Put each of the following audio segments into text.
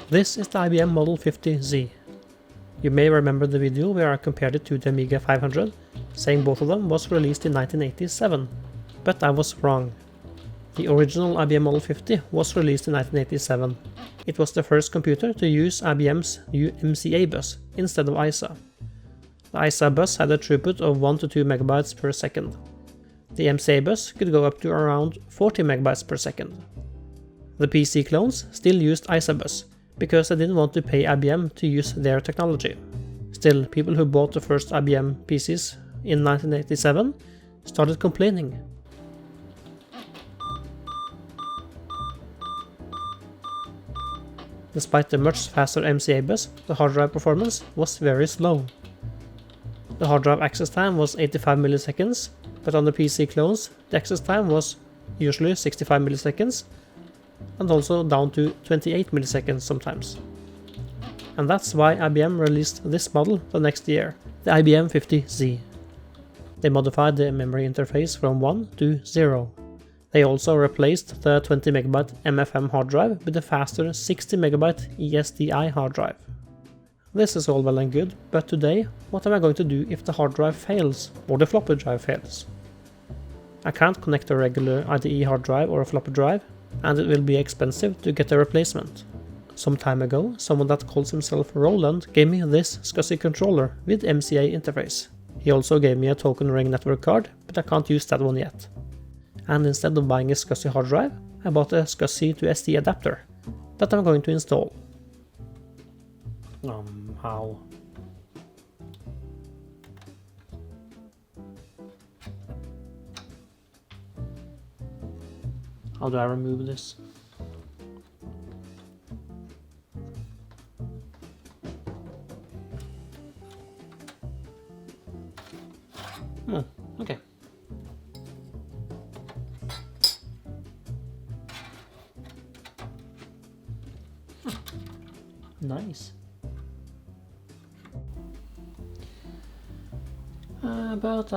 This is the IBM Model 50Z. You may remember the video where I compared it to the Amiga 500, saying both of them was released in 1987, but I was wrong. The original IBM Model 50 was released in 1987. It was the first computer to use IBM's new MCA bus instead of ISA. The ISA bus had a throughput of 1 to 2 megabytes per second. The MCA bus could go up to around 40 megabytes per second. The PC clones still used ISA bus, because they didn't want to pay IBM to use their technology. Still, people who bought the first IBM PCs in 1987 started complaining. Despite the much faster MCA bus, the hard drive performance was very slow. The hard drive access time was 85 milliseconds, but on the PC clones, the access time was usually 65 milliseconds, and also down to 28 milliseconds sometimes. And that's why IBM released this model the next year, the IBM 50Z. They modified the memory interface from 1 to 0. They also replaced the 20 MB MFM hard drive with a faster 60 MB ESDI hard drive. This is all well and good, but today, what am I going to do if the hard drive fails, or the floppy drive fails? I can't connect a regular IDE hard drive or a floppy drive, and it will be expensive to get a replacement. Some time ago, someone that calls himself Roland gave me this SCSI controller with MCA interface. He also gave me a token ring network card, but I can't use that one yet. And instead of buying a SCSI hard drive, I bought a SCSI to SD adapter that I'm going to install. How? How do I remove this? Oh, okay. Nice. But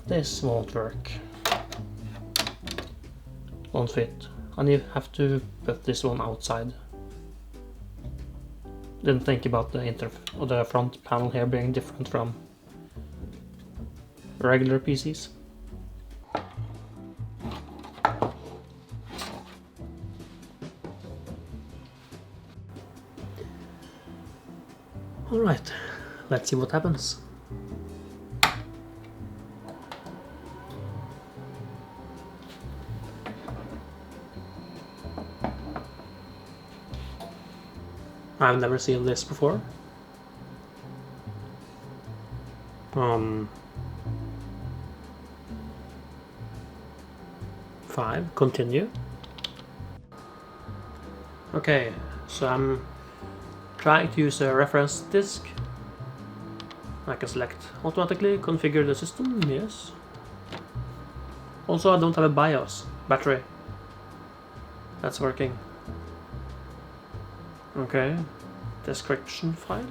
this won't work. Won't fit. I have to put this one outside. Didn't think about the front panel here being different from regular PCs. Alright, let's see what happens. I've never seen this before. 5, continue. Okay, so I'm trying to use a reference disk. I can select automatically, configure the system, yes. Also, I don't have a BIOS battery. That's working. Okay, description file.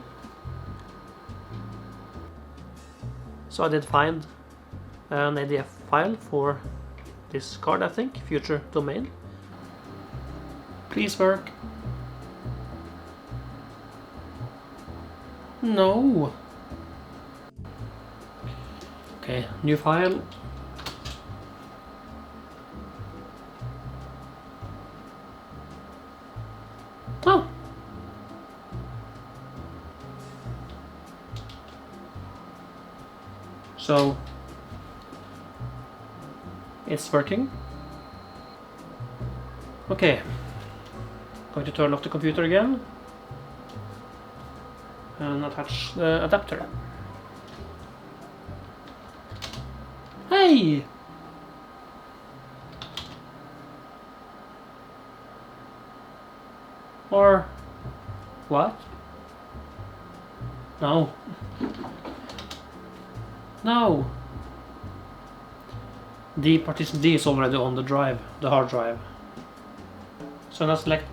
So I did find an ADF file for this card, I think, future domain. Please work. No. Okay, new file. Oh. So it's working. Okay, going to turn off the computer again and attach the adapter. Hey! Or what? No. No! The partition D is already on the drive, the hard drive. So now select,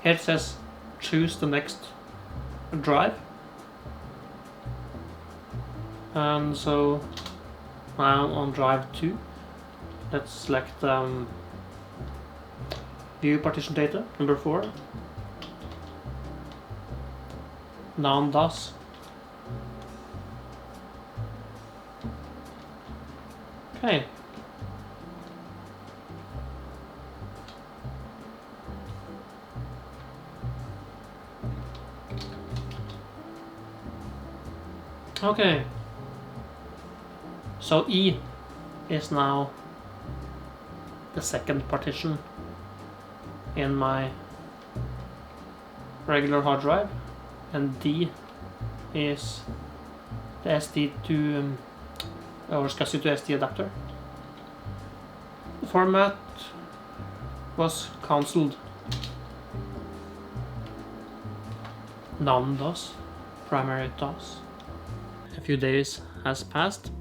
here it says choose the next drive. And so I'm on drive 2. Let's select view partition data, number 4. non-DOS. Okay. Okay. So E is now the second partition in my regular hard drive, and D is the SD to or SCSI to SD adapter. The format was cancelled. Non-DOS, primary DOS. A few days has passed,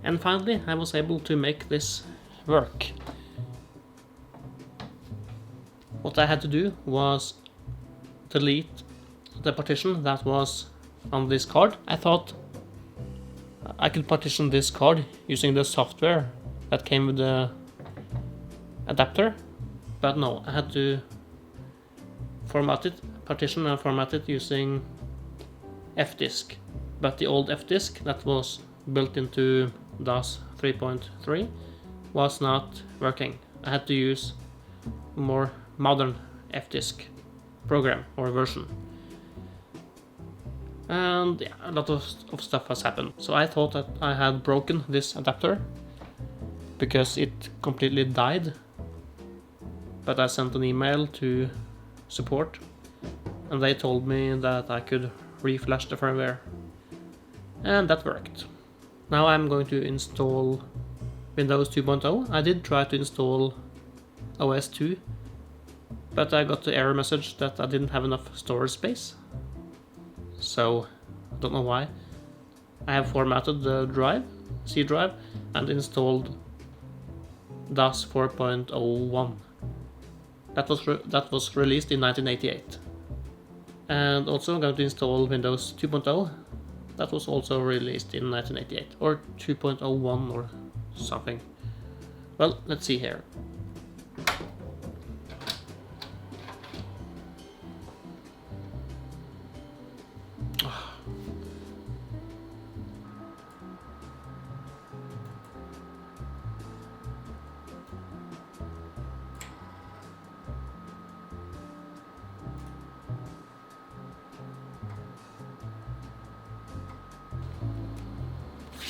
and finally I was able to make this work. What I had to do was delete the partition that was on this card. I thought I could partition this card using the software that came with the adapter, but no, I had to format it, partition and format it using F-disk. But the old F-disk that was built into DOS 3.3 was not working. I had to use a more modern F-disk program or version. And yeah, a lot of stuff has happened. So I thought that I had broken this adapter because it completely died. But I sent an email to support and they told me that I could reflash the firmware. And that worked. Now I'm going to install Windows 2.0. I did try to install OS 2, but I got the error message that I didn't have enough storage space. So, I don't know why. I have formatted the drive, C drive, and installed DOS 4.01. That was released in 1988. And also I'm going to install Windows 2.0. That was also released in 1988, or 2.01 or something. Well, let's see here.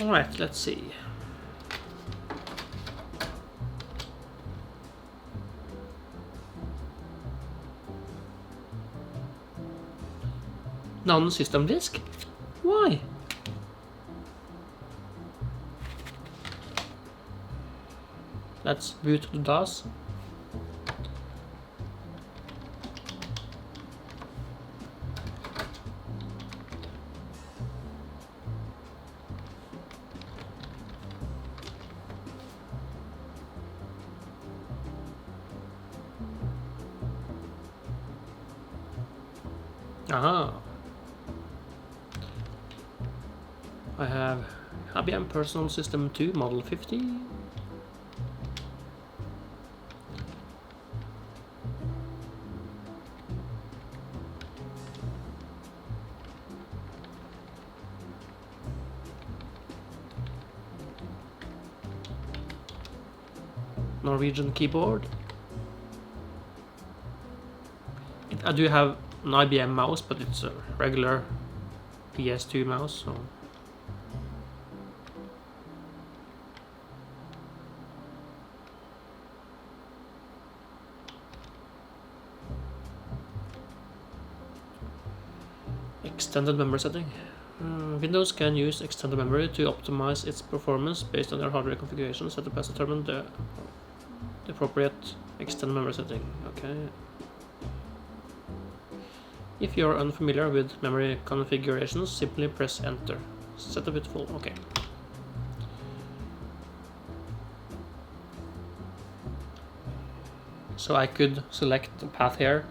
Alright, let's see. Non-system disk? Why? Let's boot the DOS. Aha. I have IBM Personal System 2 Model 50. Norwegian keyboard. I do have an IBM mouse, but it's a regular PS2 mouse, so extended memory setting. Windows can use extended memory to optimize its performance based on their hardware configuration. Setup has determined the appropriate extended memory setting. Okay. If you are unfamiliar with memory configurations, simply press enter. Setup it full. Okay. So I could select the path here.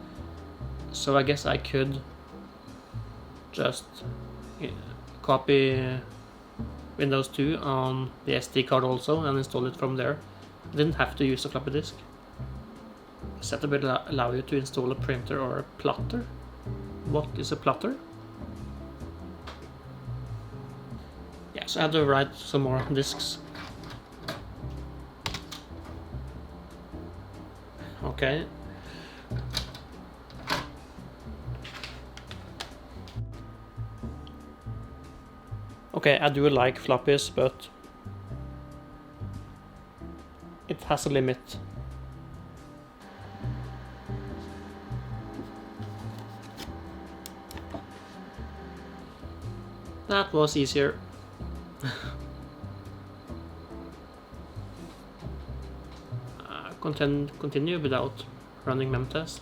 So I guess I could just copy Windows 2 on the SD card also and install it from there. I didn't have to use a floppy disk. Setup will allow you to install a printer or a plotter. What is a plotter? So I had to write some more disks. Okay. Okay, I do like floppies, but it has a limit. That was easier. Continue without running memtest.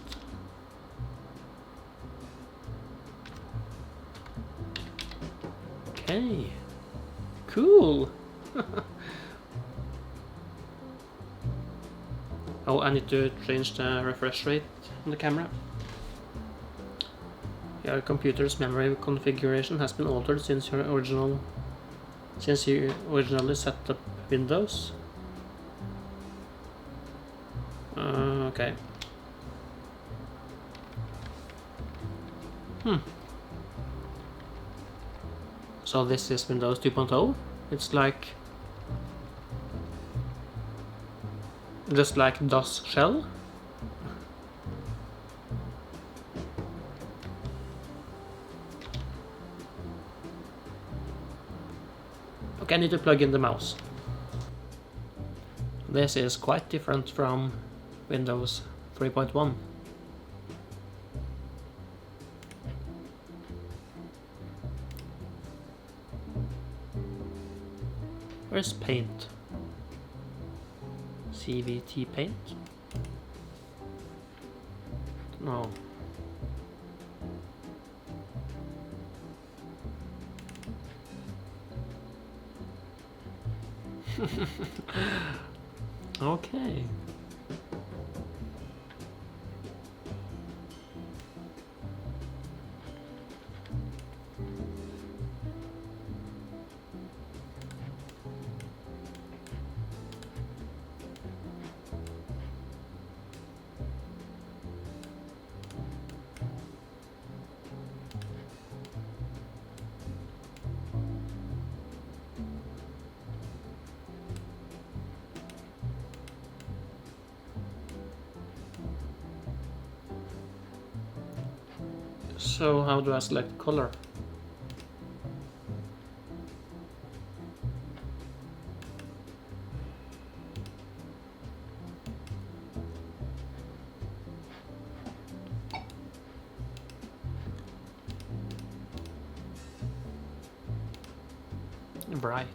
Okay, cool. Oh, I need to change the refresh rate on the camera. Your computer's memory configuration has been altered since you originally set up Windows. Okay. So this is Windows 2.0. It's like just like DOS shell. Okay, I need to plug in the mouse. This is quite different from Windows 3.1. Where's Paint? CVT Paint? No. Okay. So how do I select color? Bright.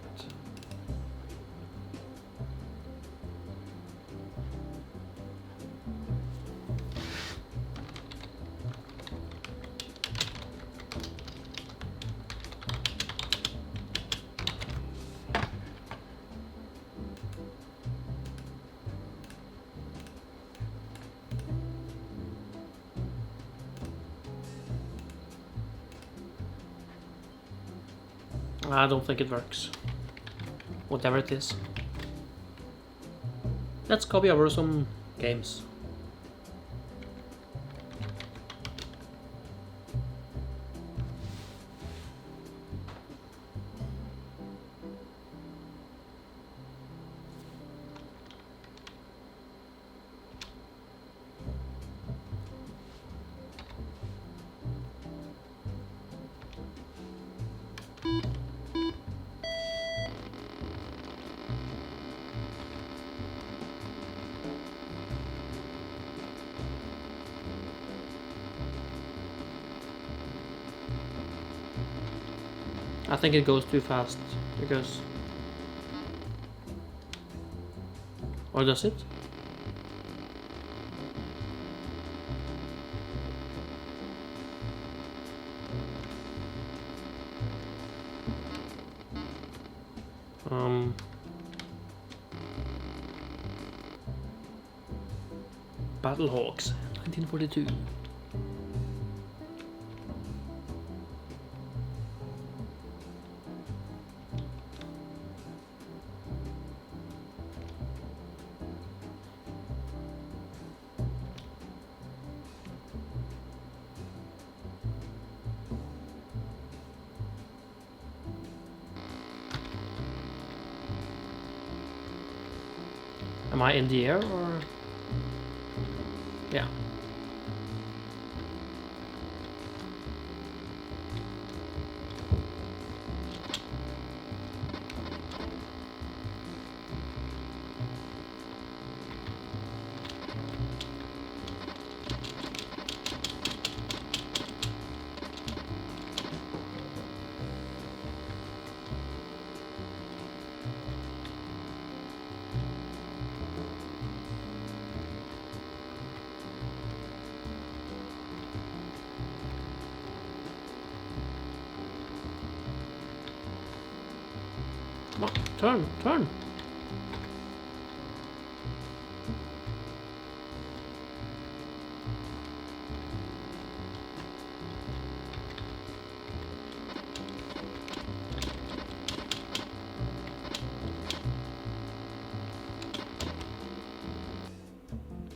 I don't think it works. Whatever it is. Let's copy over some games. I think it goes too fast because... Or does it? Battlehawks, 1942. Am I in the air or? Yeah. Come on, turn, turn.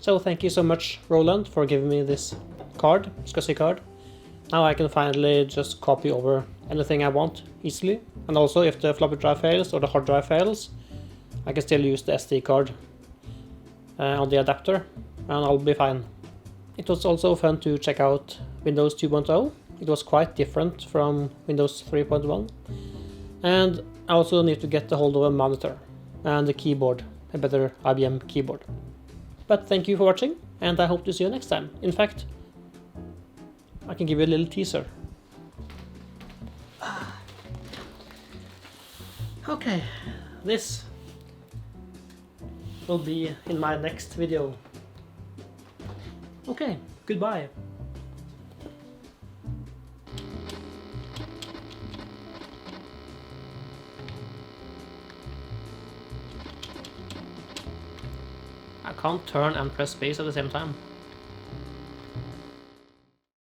So thank you so much, Roland, for giving me this card, SCSI card. Now I can finally just copy over anything I want easily. And also if the floppy drive fails or the hard drive fails, I can still use the SD card on the adapter and I'll be fine. It was also fun to check out Windows 2.0. It was quite different from Windows 3.1. And I also need to get a hold of a monitor and a keyboard, a better IBM keyboard. But thank you for watching, and I hope to see you next time. In fact, I can give you a little teaser. Okay, this will be in my next video. Okay, goodbye. I can't turn and press space at the same time.